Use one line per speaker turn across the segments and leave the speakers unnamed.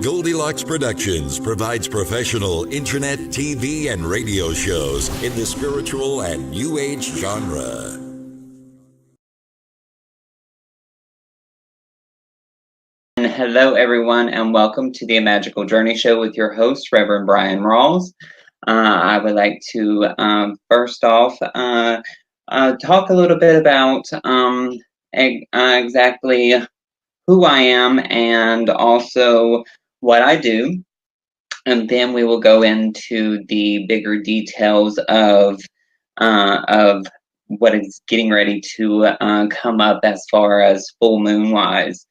Goldilocks Productions provides professional internet, TV, and radio shows in the spiritual and New Age genre.
Hello, everyone, and welcome to the Magical Journey Show with your host, Reverend Bryan Rawls. I would like to first off talk a little bit about exactly who I am and also what I do, and then we will go into the bigger details of what is getting ready to come up as far as full moon wise.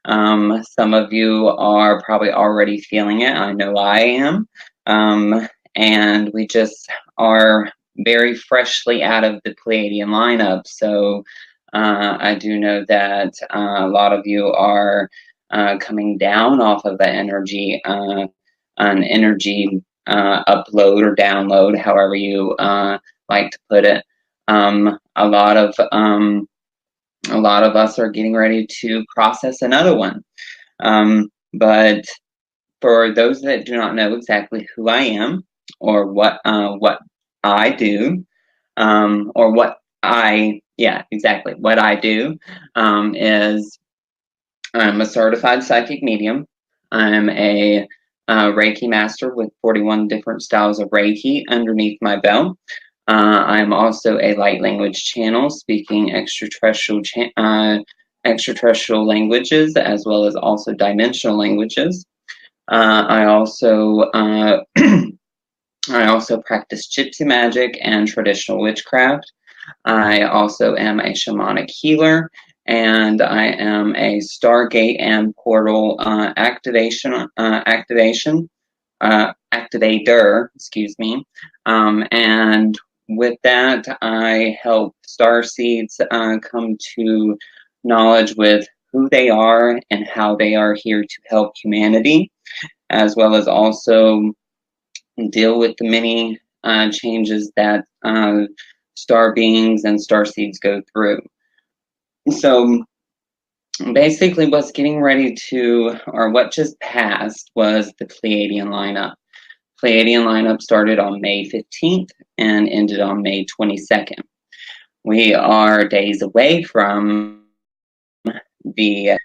Some of you are probably already feeling it. I know I am. And we just are very freshly out of the Pleiadian lineup. So I do know that a lot of you are coming down off of the energy, an energy upload or download, however you like to put it. A lot of us are getting ready to process another one. But for those that do not know exactly who I am or what I do, or what I do, is I'm a certified psychic medium. I'm a Reiki master with 41 different styles of Reiki underneath my belt. I'm also a light language channel speaking extraterrestrial languages as well as also dimensional languages. I also practice Gypsy magic and traditional witchcraft. I also am a shamanic healer, and I am a Stargate and portal activator, excuse me. And with that, I help starseeds come to knowledge with who they are and how they are here to help humanity, as well as also deal with the many changes that star beings and starseeds go through. So basically what's getting ready to, or what just passed, was the Pleiadian lineup. Pleiadian lineup started on May 15th and ended on May 22nd. We are days away from the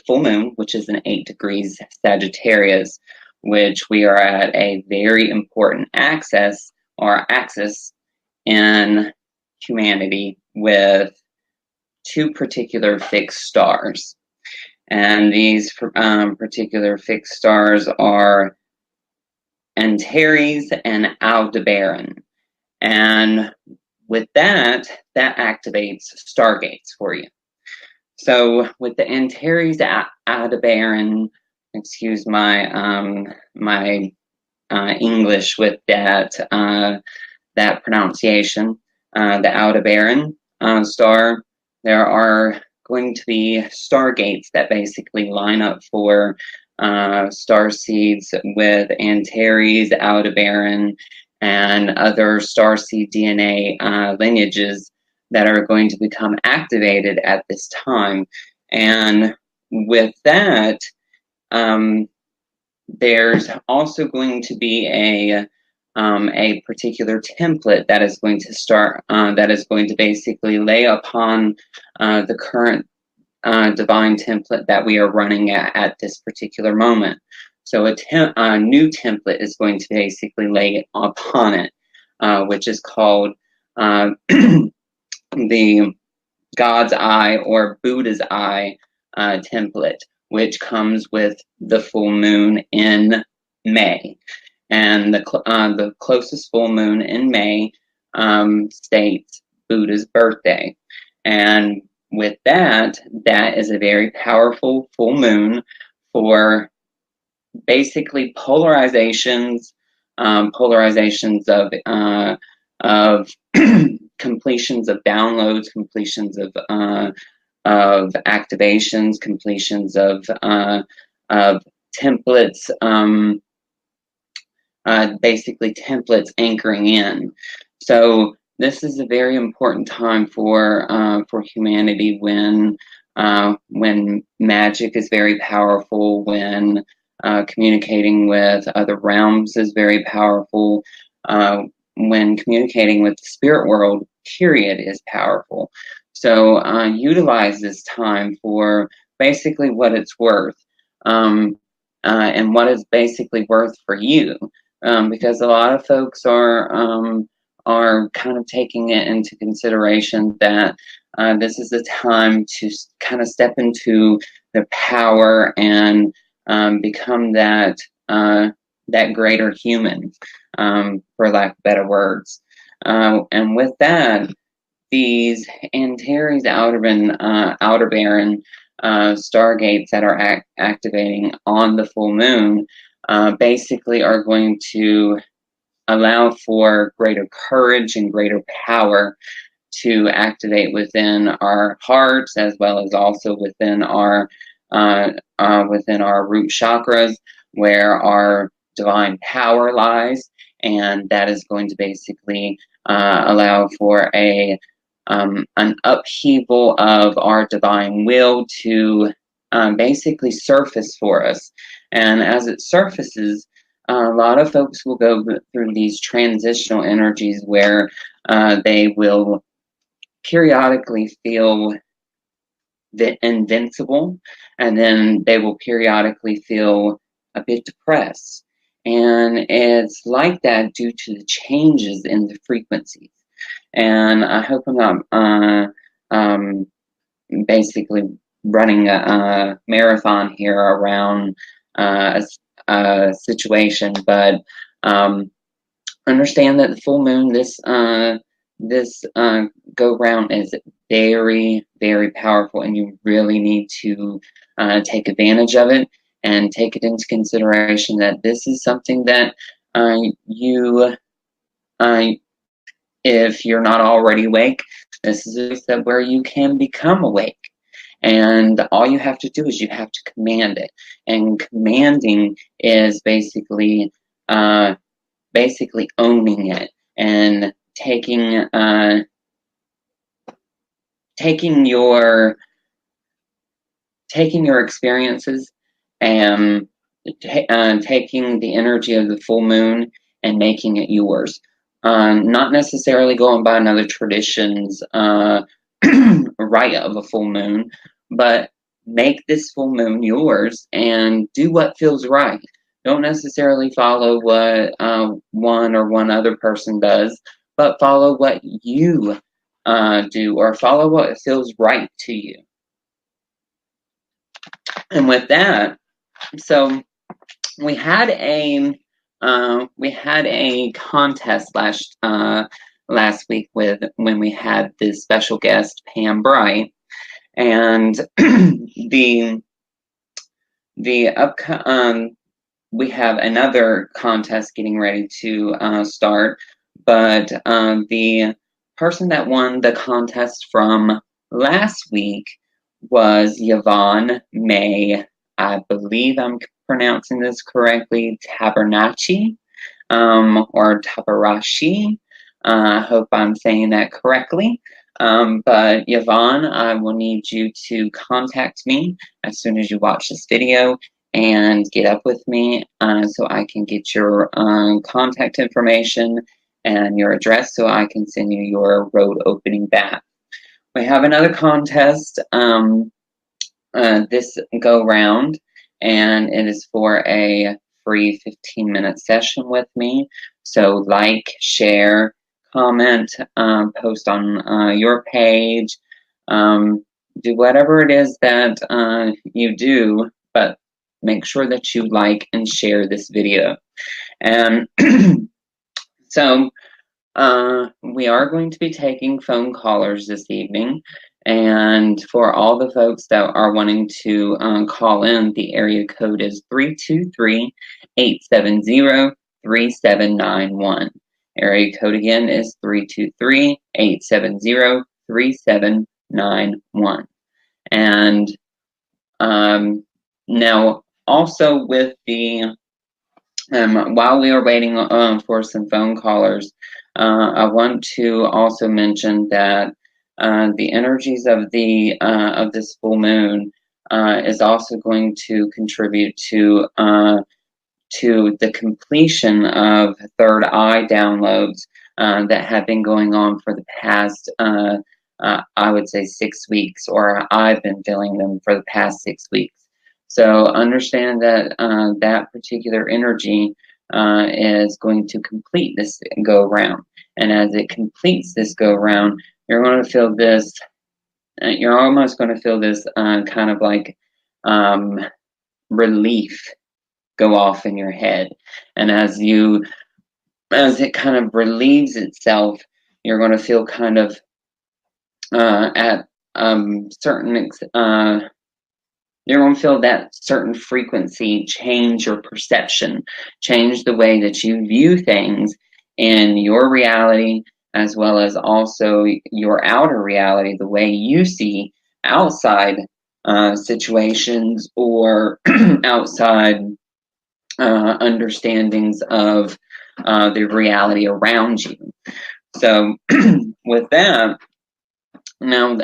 full moon, which is in 8 degrees Sagittarius, which we are at a very important axis in humanity with 2 particular fixed stars. And these particular fixed stars are Antares and Aldebaran. And with that activates stargates for you. So with the Antares Aldebaran, excuse my English with that pronunciation, the Aldebaran star, there are going to be stargates that basically line up for starseeds with Antares, Aldebaran, and other starseed DNA lineages that are going to become activated at this time. And with that, there's also going to be a particular template that is going to start, that is going to basically lay upon the current divine template that we are running at this particular moment. So a new template is going to basically lay upon it, which is called the God's Eye or Buddha's Eye template, which comes with the full moon in May. And the closest full moon in May states Buddha's birthday. And with that is a very powerful full moon for basically polarizations of completions of downloads, completions of activations, completions of templates, basically templates anchoring in. So this is a very important time for humanity when when magic is very powerful, when communicating with other realms is very powerful, when communicating with the spirit world, period, is powerful. So utilize this time for basically what it's worth, and what it's basically worth for you, because a lot of folks are kind of taking it into consideration that this is a time to kind of step into the power and become that that greater human, for lack of better words. And with that, these Antares outer Baron stargates that are activating on the full moon basically are going to allow for greater courage and greater power to activate within our hearts, as well as also within our root chakras, where our divine power lies, and that is going to basically allow for an upheaval of our divine will to basically surface for us. And as it surfaces, a lot of folks will go through these transitional energies where they will periodically feel invincible, and then they will periodically feel a bit depressed. And it's like that due to the changes in the frequencies. And I hope I'm not basically running a marathon here around a situation, but understand that the full moon this go round is very, very powerful, and you really need to take advantage of it and take it into consideration that this is something that you if you're not already awake, this is a step where you can become awake. And all you have to do is you have to command it. And commanding is basically owning it and taking your experiences and taking the energy of the full moon and making it yours. Not necessarily going by another tradition's rite of a full moon, but make this full moon yours and do what feels right. Don't necessarily follow what one other person does, but follow what you do, or follow what feels right to you. And with that, so we had a contest last week when we had this special guest Pam Bryan, and we have another contest getting ready to start, but the person that won the contest from last week was Yvonne May. I believe I'm pronouncing this correctly, Tabernachi, or Tabarashi. I hope I'm saying that correctly. But Yvonne, I will need you to contact me as soon as you watch this video and get up with me so I can get your contact information and your address so I can send you your road opening bath. We have another contest this go round, and it is for a free 15-minute session with me. So like, share, comment, post on your page, do whatever it is that you do, but make sure that you like and share this video. And so we are going to be taking phone callers this evening. And for all the folks that are wanting to call in, the area code is 323-870-3791. Area code again is 323-870-3791. And now also with the while we are waiting for some phone callers, I want to also mention that the energies of this full moon is also going to contribute to the completion of third eye downloads that have been going on for the past, I would say, 6 weeks, or I've been feeling them for the past 6 weeks. So understand that that particular energy is going to complete this go round. And as it completes this go round, you're going to feel this, you're almost going to feel this kind of like relief go off in your head. And as it kind of relieves itself, you're going to feel kind of at certain you're going to feel that certain frequency change your perception, change the way that you view things in your reality, as well as also your outer reality, the way you see outside situations or outside understandings of the reality around you. So with that, now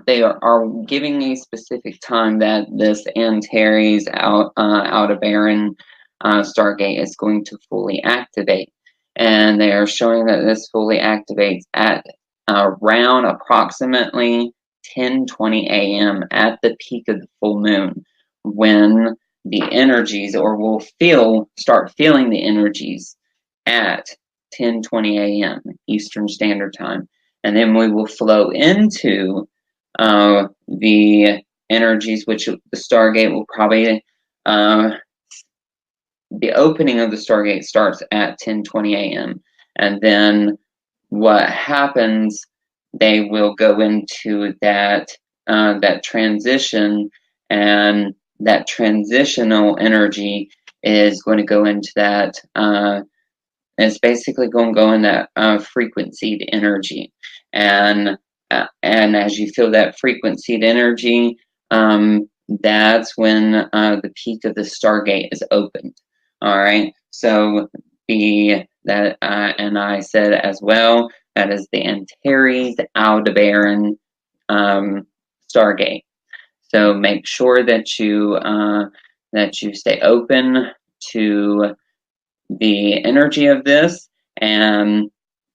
they are giving a specific time that this Antares Aldebaran Stargate is going to fully activate. And they are showing that this fully activates at around approximately 10:20 a.m. at the peak of the full moon, when the energies, or we'll start feeling the energies at 10:20 a.m. Eastern Standard Time. And then we will flow into the energies, which the Stargate will probably, the opening of the Stargate starts at 10:20 a.m. And then what happens, they will go into that transition, and that transitional energy is going to go into that, it's basically going to go in that frequency energy. And as you feel that frequency energy, that's when the peak of the Stargate is opened. All right. So and I said as well, that is the Antares Aldebaran Stargate. So make sure that you stay open to the energy of this. And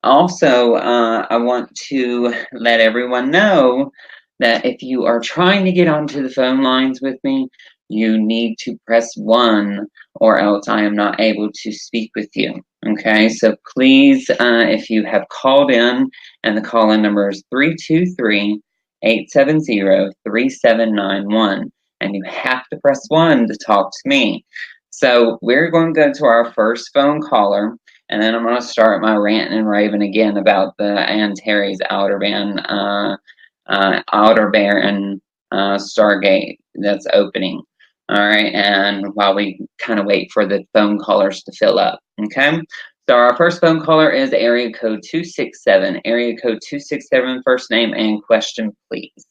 also, I want to let everyone know that if you are trying to get onto the phone lines with me, you need to press 1, or else I am not able to speak with you. Okay, so please, if you have called in, and the call-in number is 323-870-3791, and you have to press 1 to talk to me. So we're going to go to our first phone caller, and then I'm going to start my rant and raving again about the Antares Aldebaran Stargate that's opening. All right, and while we kind of wait for the phone callers to fill up, okay? So our first phone caller is area code 267. Area code 267, first name and question, please.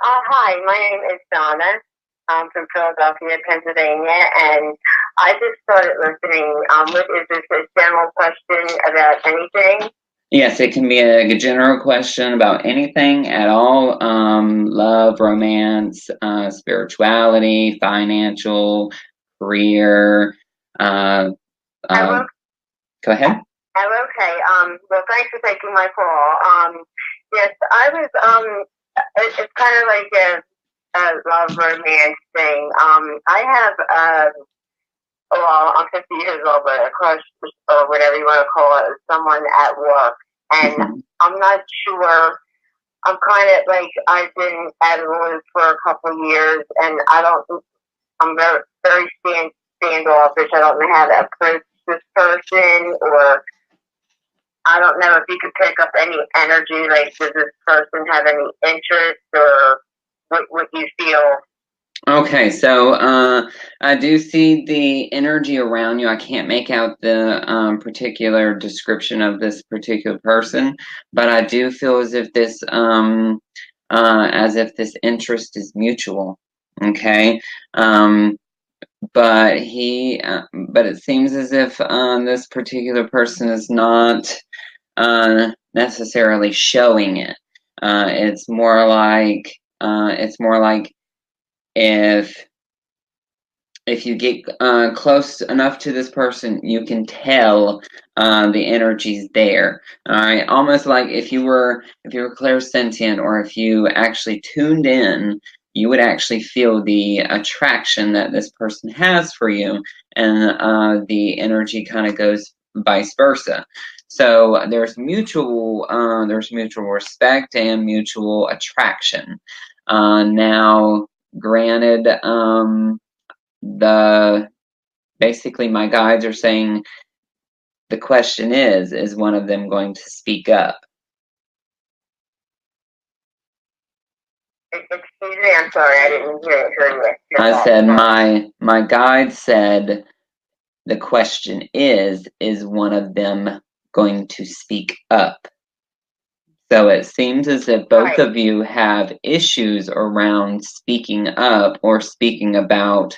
Hi, my name is Donna. I'm from Philadelphia, Pennsylvania, and I just started listening. Is this a general question about anything?
Yes, it can be a general question about anything at all. Love, romance, spirituality, financial, career. Go ahead.
Oh, okay. Well, thanks for taking my call. Yes, I was, it's kind of like a love romance thing. I have, well, I'm 50 years old, but a crush, or whatever you want to call it, someone at work. And I'm not sure, I'm kind of like, I've been at a loop for a couple of years, and I'm very, very standoffish. I don't know how to approach this person, or I don't know if you could pick up any energy, like, does this person have any interest, or what you feel?
Okay, so I do see the energy around you. I can't make out the particular description of this particular person, but I do feel as if this interest is mutual. Okay, but it seems as if this particular person is not necessarily showing it. It's more like if you get close enough to this person, you can tell the energy's there. All right, almost like if you were clairsentient, or if you actually tuned in, you would actually feel the attraction that this person has for you, and the energy kind of goes vice versa. So there's mutual respect and mutual attraction. Now, granted, basically my guides are saying the question is one of them going to speak up?
Excuse me, I'm sorry, I didn't hear you.
I said my guide said the question is one of them going to speak up? So it seems as if both of you have issues around speaking up or speaking about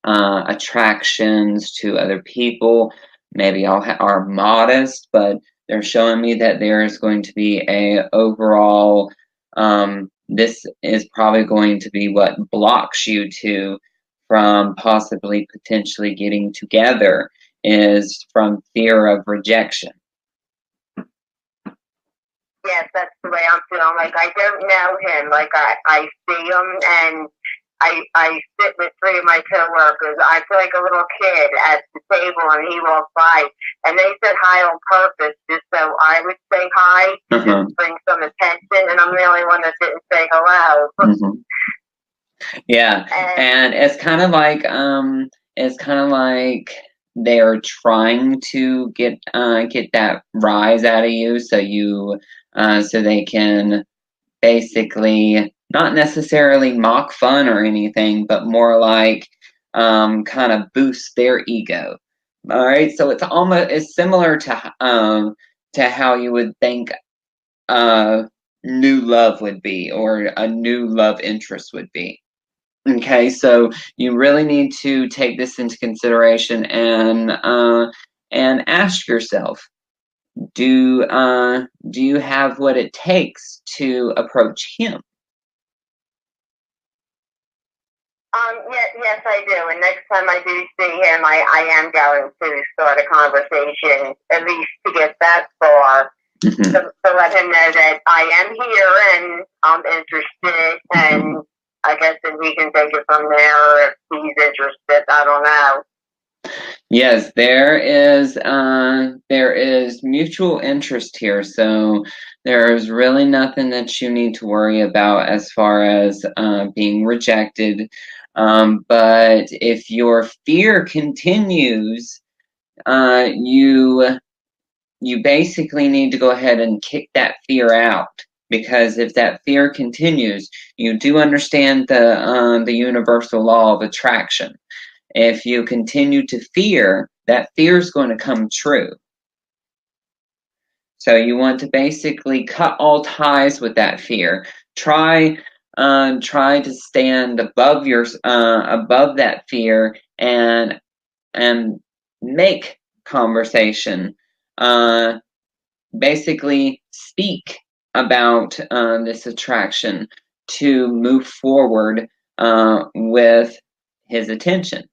attractions to other people. Maybe all are modest, but they're showing me that there is going to be a overall, this is probably going to be what blocks you two from possibly potentially getting together, is from fear of rejection.
Yes, that's the way I'm feeling. Like, I don't know him. Like, I see him, and I sit with 3 of my coworkers. I feel like a little kid at the table, and he walked by, and they said hi on purpose, just so I would say hi, to just bring some attention, and I'm the only one that didn't say hello.
Yeah, and it's kind of like they're trying to get that rise out of you, so they can basically not necessarily mock fun or anything, but more like kind of boost their ego. All right, so it's similar to how you would think new love would be, or a new love interest would be. Okay, so you really need to take this into consideration and ask yourself, do you have what it takes to approach him?
Yes, I do. And next time I do see him, I am going to start a conversation, at least to get that far, to let him know that I am here and I'm interested, and I guess that we can take it from there if he's interested. I don't know.
Yes, there is mutual interest here, so there's really nothing that you need to worry about as far as being rejected. But if your fear continues, you basically need to go ahead and kick that fear out. Because if that fear continues, you do understand the universal law of attraction. If you continue to fear, that fear is going to come true. So you want to basically cut all ties with that fear. Try to stand above that fear and make conversation. Basically speak about this attraction to move forward with his attention.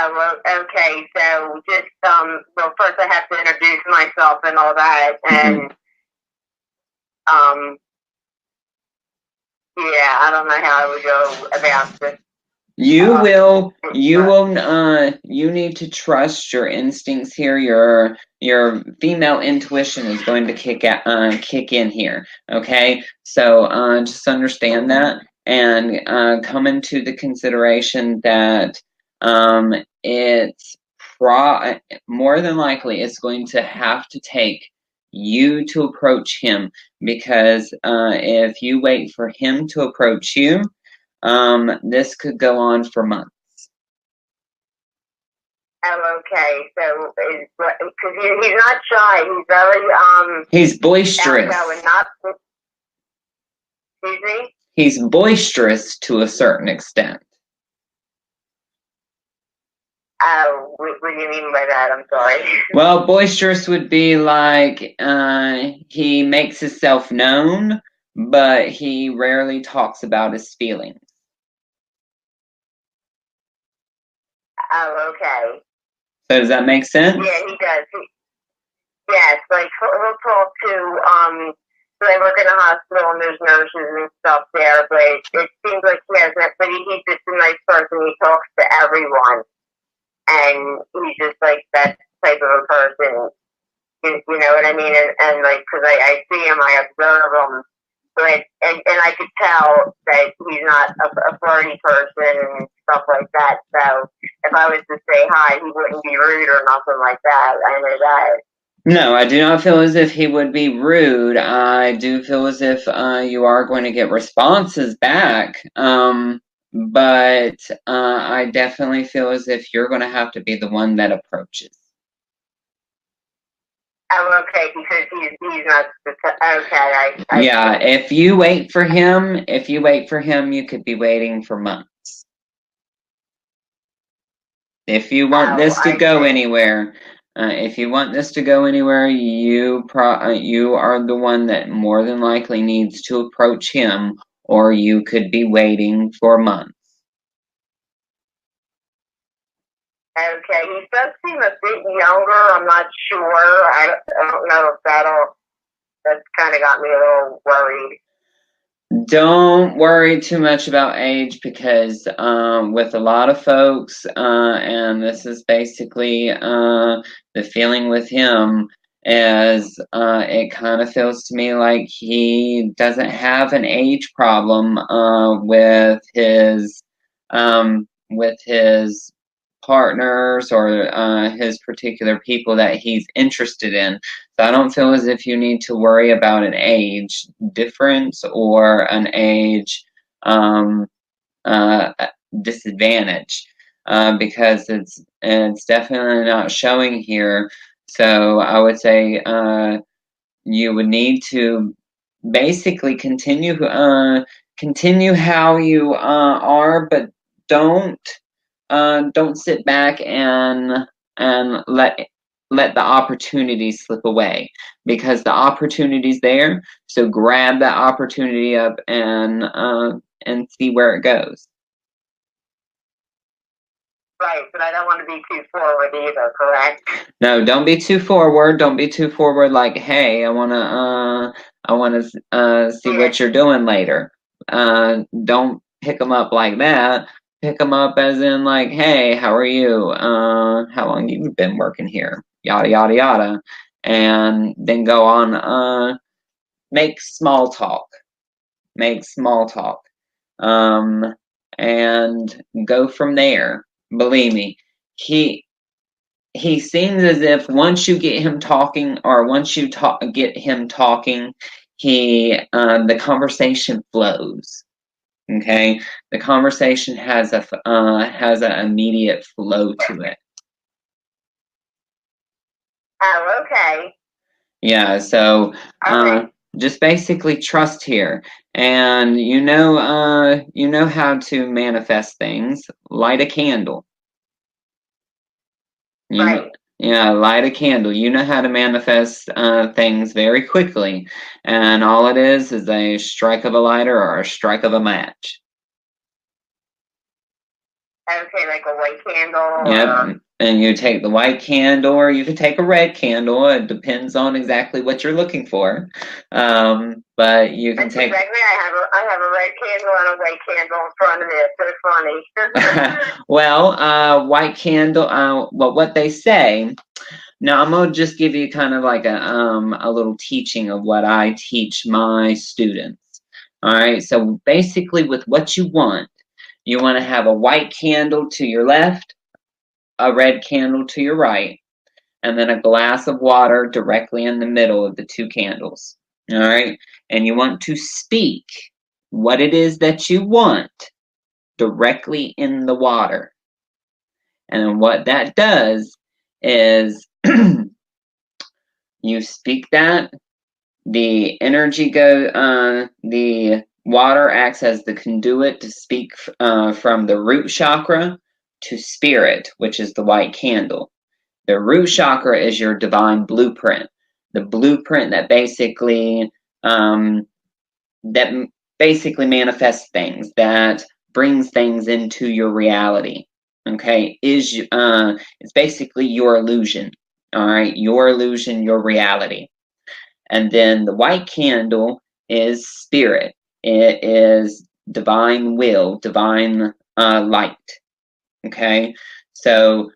Well, okay, so just, well, first I have to introduce myself and all that, and, yeah, I don't know how I would go about this.
You need to trust your instincts here. Your female intuition is going to kick in here. Okay, so just understand that, and come into the consideration that it's more than likely it's going to have to take you to approach him, because if you wait for him to approach you, this could go on for months.
Oh, okay. So, because he's not shy, he's very
He's boisterous.
Excuse me?
He's boisterous to a certain extent.
What do you mean by that? I'm sorry.
Well, boisterous would be like he makes himself known, but he rarely talks about his feelings.
Oh, okay.
So does that make sense?
Yeah, he does. Yes, like he'll talk to so they work in a hospital and there's nurses and stuff there, but it seems like he has that. But he's just a nice person. He talks to everyone, and he's just like that type of a person. You know what I mean? And like, because I see him, I observe him, but and I could tell that he's not a flirty person and stuff like that. So if I was to say hi, he wouldn't be rude or nothing like that. I know that.
No, I do not feel as if he would be rude. I do feel as if you are going to get responses back. But I definitely feel as if you're going to have to be the one that approaches.
Oh, okay, because he's not okay.
Yeah, if you wait for him, you could be waiting for months. If you want this to go anywhere, you are the one that more than likely needs to approach him, or you could be waiting for months.
Okay, he does seem a bit younger. I'm not sure. I don't know if that's kind of got me a little worried.
Don't worry too much about age, because with a lot of folks, and this is basically the feeling with him, is it kind of feels to me like he doesn't have an age problem with his partners or his particular people that he's interested in. So I don't feel as if you need to worry about an age difference or an age disadvantage, because it's definitely not showing here. So I would say you would need to basically continue how you are, but don't sit back and let the opportunity slip away, because the opportunity's there. So grab that opportunity up and see where it goes.
Right, but I don't want to be too forward either, correct?
No, don't be too forward. Don't be too forward. Like, hey, I wanna see what you're doing later. Don't pick them up like that. Pick them up as in like, hey, how are you? How long you've been working here? Yada yada yada, and then go on. Make small talk. And go from there. Believe me, he seems as if once you get him talking, or once you get him talking, the conversation flows. Okay, the conversation has an immediate flow to it.
Oh, okay.
Yeah, so just basically trust here, and you know how to manifest things. Light a candle.
Right.
Yeah, light a candle. You know how to manifest things very quickly, and all it is a strike of a lighter or a strike of a match.
Okay, like a white candle.
Yep. And you take the white candle, or you could take a red candle. It depends on exactly what you're looking for. But you can take.
Exactly. I have a red candle and a white candle in front of me. It's so funny.
Well, white candle. Well, what they say. Now I'm gonna just give you kind of like a little teaching of what I teach my students. All right. So basically, with what you want to have a white candle to your left, a red candle to your right, and then a glass of water directly in the middle of the two candles. All right. And you want to speak what it is that you want directly in the water. And what that does is you speak that, the energy the water acts as the conduit to speak from the root chakra, to spirit, which is the white candle. The root chakra is your divine blueprint, the blueprint that basically manifests things, that brings things into your reality. Okay, it's basically your illusion. All right, your illusion, your reality. And then the white candle is spirit. It is divine will, divine light. Okay, so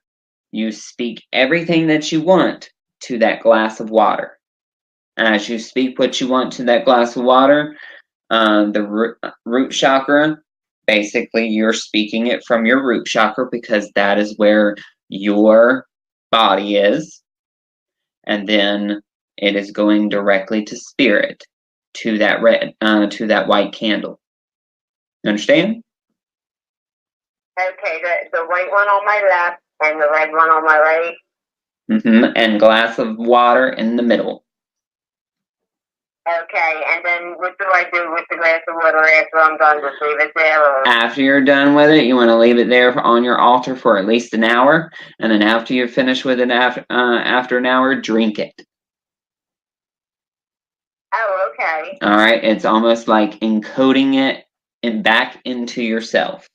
you speak everything that you want to that glass of water. As you speak what you want to that glass of water, the root chakra, basically you're speaking it from your root chakra because that is where your body is. And then it is going directly to spirit, to that to that white candle. You understand?
Okay, the white one on my left and the red one on my right.
And glass of water in the middle.
Okay, and then what do I do with the glass of water after I'm done? Just leave it there? Or?
After you're done with it, you want to leave it there on your altar for at least an hour. And then after you're finished with it, after an hour, drink it.
Oh, okay.
All right, it's almost like encoding it and back into yourself.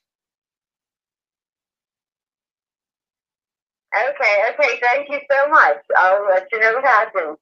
Okay, thank you so much. I'll let you know what happens.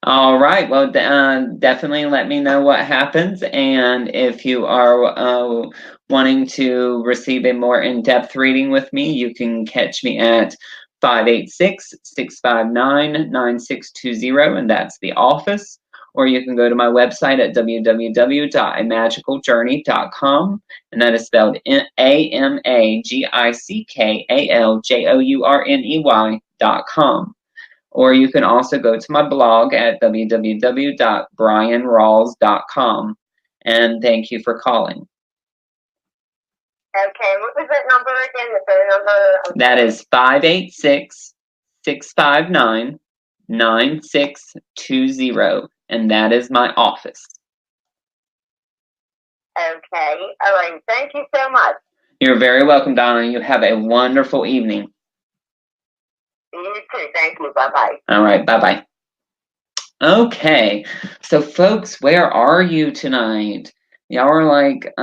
All right, well, definitely let me know what happens. And if you are wanting to receive a more in-depth reading with me, you can catch me at 586-659-9620, and that's the office. Or you can go to my website at www.amagicaljourney.com, and that is spelled AMAGICKALJOURNEY.com. Or you can also go to my blog at www.bryanrawls.com. And thank you for calling.
Okay, what was that number again? The phone number?
That is 586-659-9620. And that is my office.
Okay, all right. Thank you so much.
You're very welcome, Donna. You have a wonderful evening.
You too. Thank you. Bye-bye.
All right, bye-bye. Okay, so folks, where are you tonight? Y'all are like,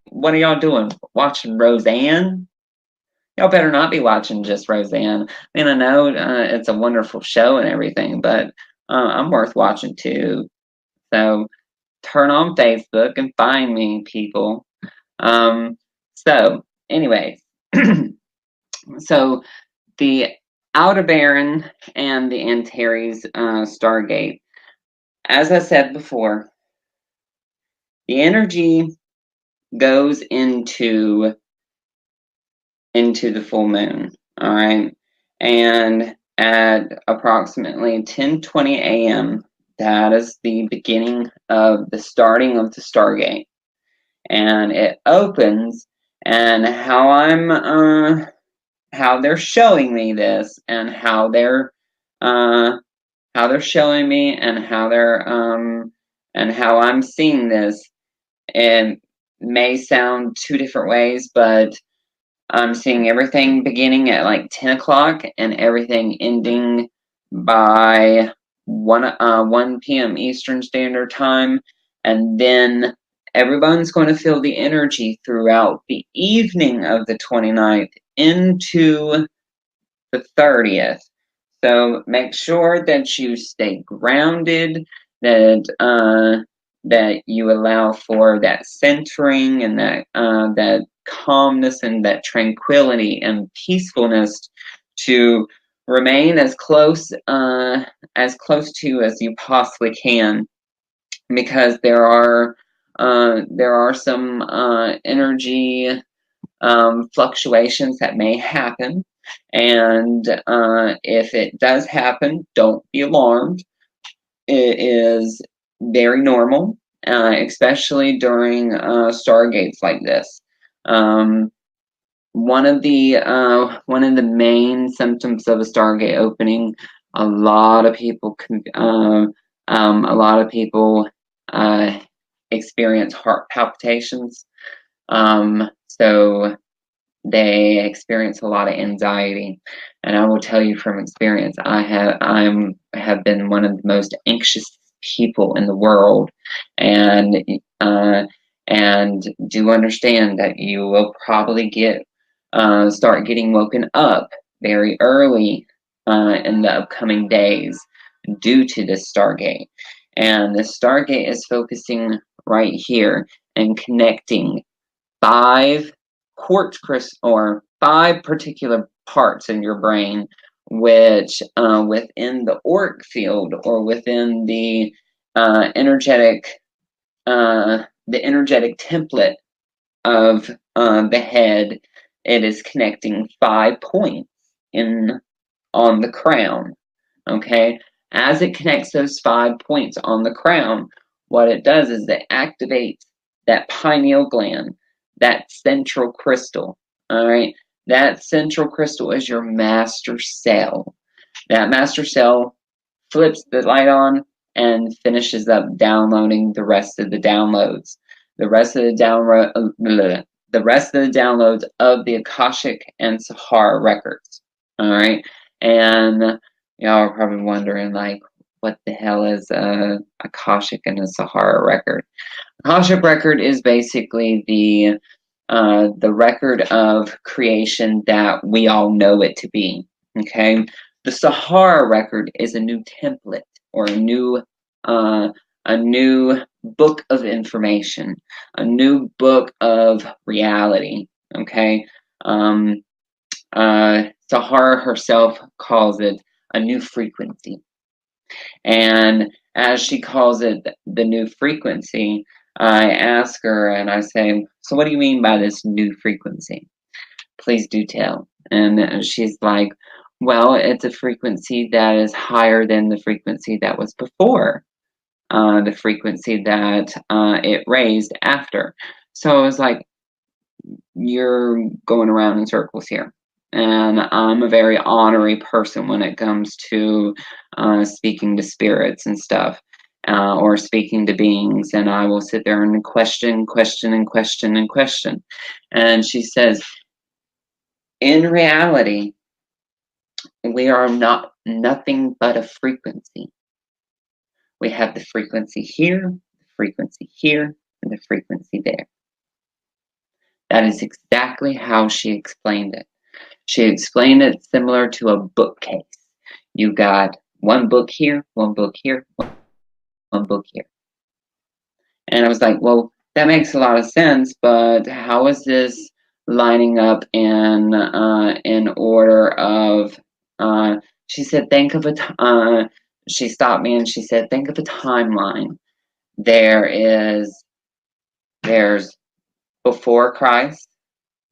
what are y'all doing? Watching Roseanne? Y'all better not be watching just Roseanne. I mean, I know it's a wonderful show and everything, but I'm worth watching too. So turn on Facebook and find me, people. So anyways, so the Aldebaran and the Antares Stargate. As I said before, the energy goes into the full moon, all right? And at approximately 10:20 a.m., that is the beginning of the starting of the Stargate. And it opens, and how they're showing me this, and how they're showing me, and how I'm seeing this, it may sound two different ways, but I'm seeing everything beginning at like 10 o'clock and everything ending by 1 p.m. Eastern Standard Time, and then everyone's going to feel the energy throughout the evening of the 29th into the 30th. So make sure that you stay grounded, that you allow for that centering and that calmness and that tranquility and peacefulness to remain as close to as you possibly can, because there are some energy fluctuations that may happen, and if it does happen, don't be alarmed. It is very normal, especially during stargates like this. One of the main symptoms of a stargate opening, a lot of people experience heart palpitations. So they experience a lot of anxiety. And I will tell you from experience, I have been one of the most anxious people in the world, and do understand that you will probably start getting woken up very early in the upcoming days due to this Stargate. And the Stargate is focusing right here and connecting 5 quartz crystals, or 5 particular parts in your brain, which within the auric field, or within the energetic template of the head, it is connecting 5 points on the crown. Okay, as it connects those 5 points on the crown, what it does is it activates that pineal gland, that central crystal. All right, that central crystal is your master cell. That master cell flips the light on and finishes up downloading the rest of the downloads. The rest of the downloads of the Akashic and Sahara records. All right, and y'all are probably wondering, like, what the hell is a Akashic and a Sahara record? Akashic record is basically the record of creation that we all know it to be. Okay, the Sahara record is a new template, or a new book of information, a new book of reality. Okay, Sahara herself calls it a new frequency, and as she calls it the new frequency, I ask her and I say, so what do you mean by this new frequency? Please do tell. And she's like, well, it's a frequency that is higher than the frequency that was before, the frequency that it raised after. So I was like, you're going around in circles here. And I'm a very honorary person when it comes to speaking to spirits and stuff, or speaking to beings. And I will sit there and question. And she says, in reality, we are nothing but a frequency. We have the frequency here, the frequency here, and the frequency there. That is exactly how she explained it. She explained it similar to a bookcase. You got one book here, one book here, one book here. And I was like, well, that makes a lot of sense, but how is this lining up in order of, she said, she stopped me and she said, think of a timeline. There's before Christ,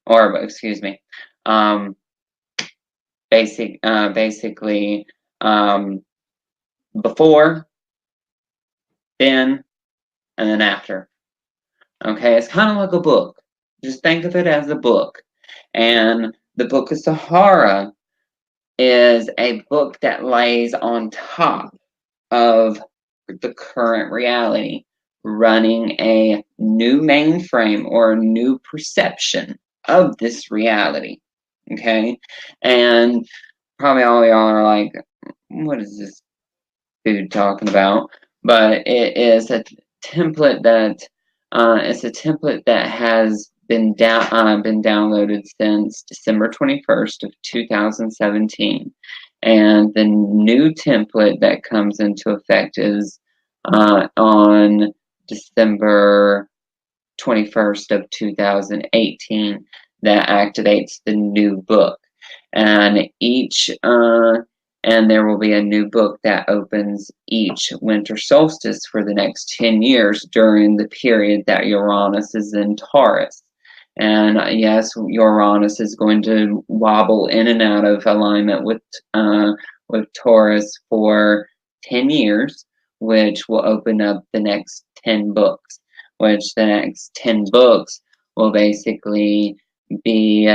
or excuse me, basically before, then, and then after. Okay, it's kind of like a book. Just think of it as a book. And the Book of Sahara is a book that lays on top of the current reality, running a new mainframe or a new perception of this reality. Okay, and probably all y'all are like, what is this dude talking about? But it is a template that has been downloaded since December 21st of 2017, and the new template that comes into effect is on December 21st of 2018, that activates the new book. And there will be a new book that opens each winter solstice for the next 10 years during the period that Uranus is in Taurus. And yes, Uranus is going to wobble in and out of alignment with Taurus for 10 years, which will open up the next 10 books, which the next 10 books will basically be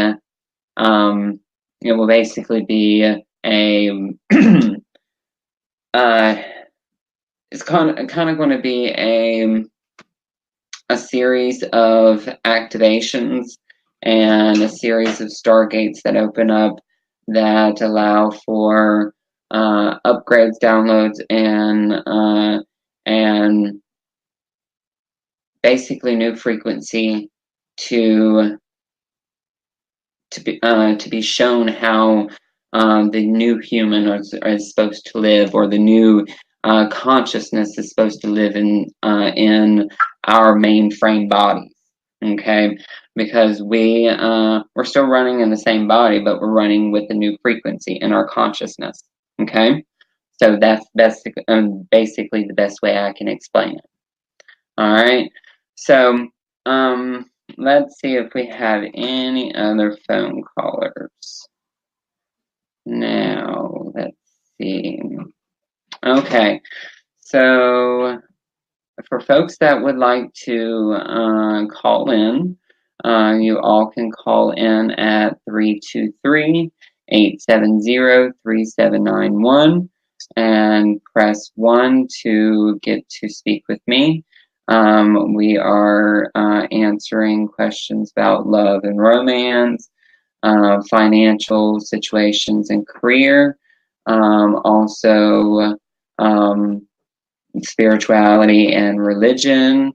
it's kind of going to be a series of activations and a series of stargates that open up that allow for upgrades, downloads, and basically new frequency to be shown how the new human is supposed to live, or the new consciousness is supposed to live in our mainframe bodies. Okay, because we're still running in the same body, but we're running with a new frequency in our consciousness. Okay, so that's basically the best way I can explain it. All right, so let's see if we have any other phone callers. Now, let's see. Okay, so for folks that would like to call in, you all can call in at 323-870-3791 and press 1 to get to speak with me. We are answering questions about love and romance, financial situations and career, also spirituality and religion,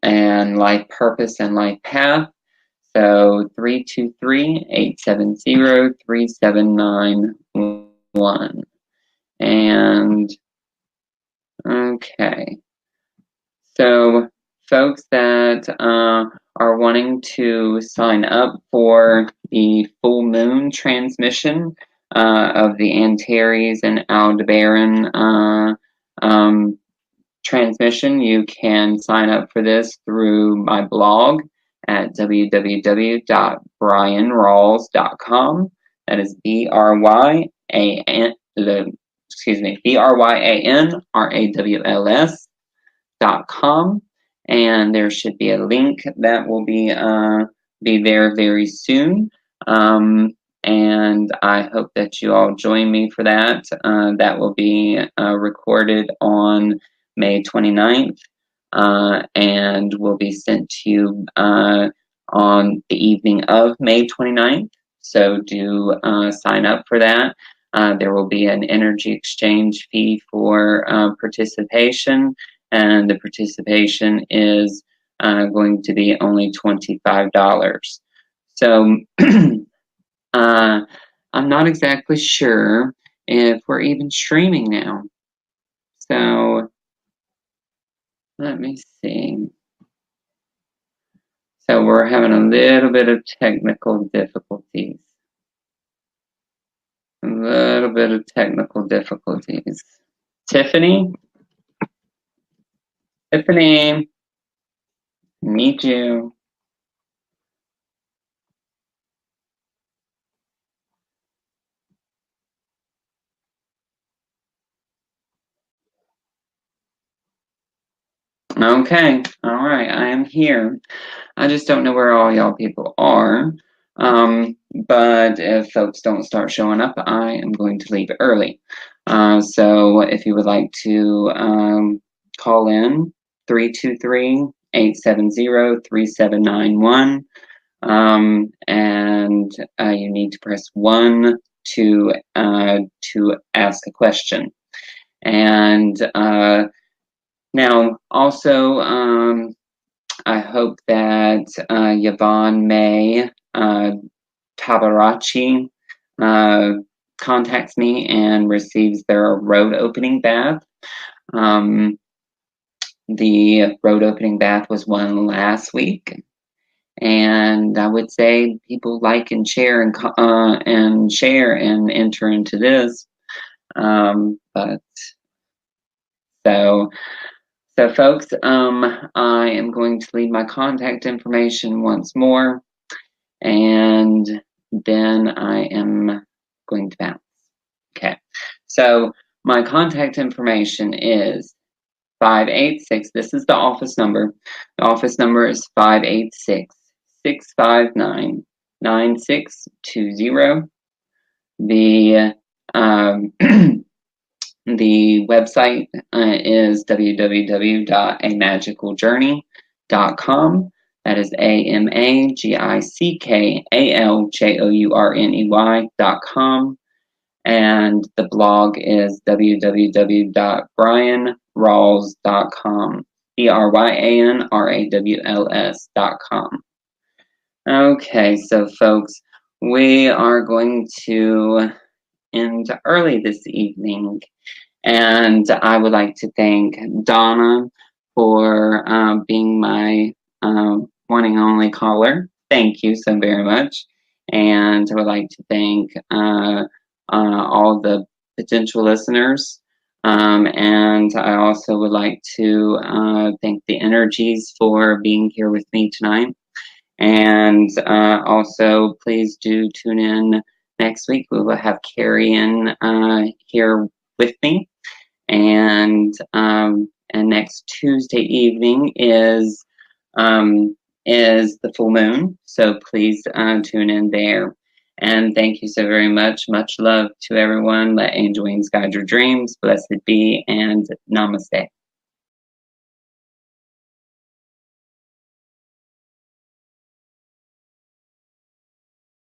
and life purpose and life path. So 323-870-3791. And okay, so folks that are wanting to sign up for the full moon transmission of the Antares and Aldebaran transmission, you can sign up for this through my blog at www.bryanrawls.com. That is BRYANRAWLS.com, and there should be a link that will be there very soon. And I hope that you all join me for that. That will be recorded on May 29th, and will be sent to you on the evening of May 29th. So do sign up for that. There will be an energy exchange fee for participation, and the participation is going to be only $25. So I'm not exactly sure if we're even streaming now. So let me see. So we're having a little bit of technical difficulties. A little bit of technical difficulties. Tiffany? Tiffany, need you. Okay, all right, I am here. I just don't know where all y'all people are. But if folks don't start showing up, I am going to leave early. So if you would like to call in, 323-870-3791, and you need to press 1 to ask a question. And now, also, I hope that Yvonne May Tabarachi contacts me and receives their road opening bath. The road opening bath was one last week, and I would say people like and share and share and enter into this. So folks, I am going to leave my contact information once more, and then I am going to bounce. Okay, so my contact information is 586, this is the office number. The office number is 586-659-9620. The website is www.amagicaljourney.com. That is AMAGICKALJOURNEY.com. And the blog is www.bryanrawls.com. BRYANRAWLS.com. Okay, so folks, we are going to end early this evening. And I would like to thank Donna for being my one and only caller. Thank you so very much. And I would like to thank all the potential listeners. And I also would like to thank the energies for being here with me tonight. And also, please do tune in next week. We will have Carrie in here with me. And next Tuesday evening is the full moon. So please tune in there. And thank you so very much. Much love to everyone. Let angel wings guide your dreams. Blessed be, and namaste.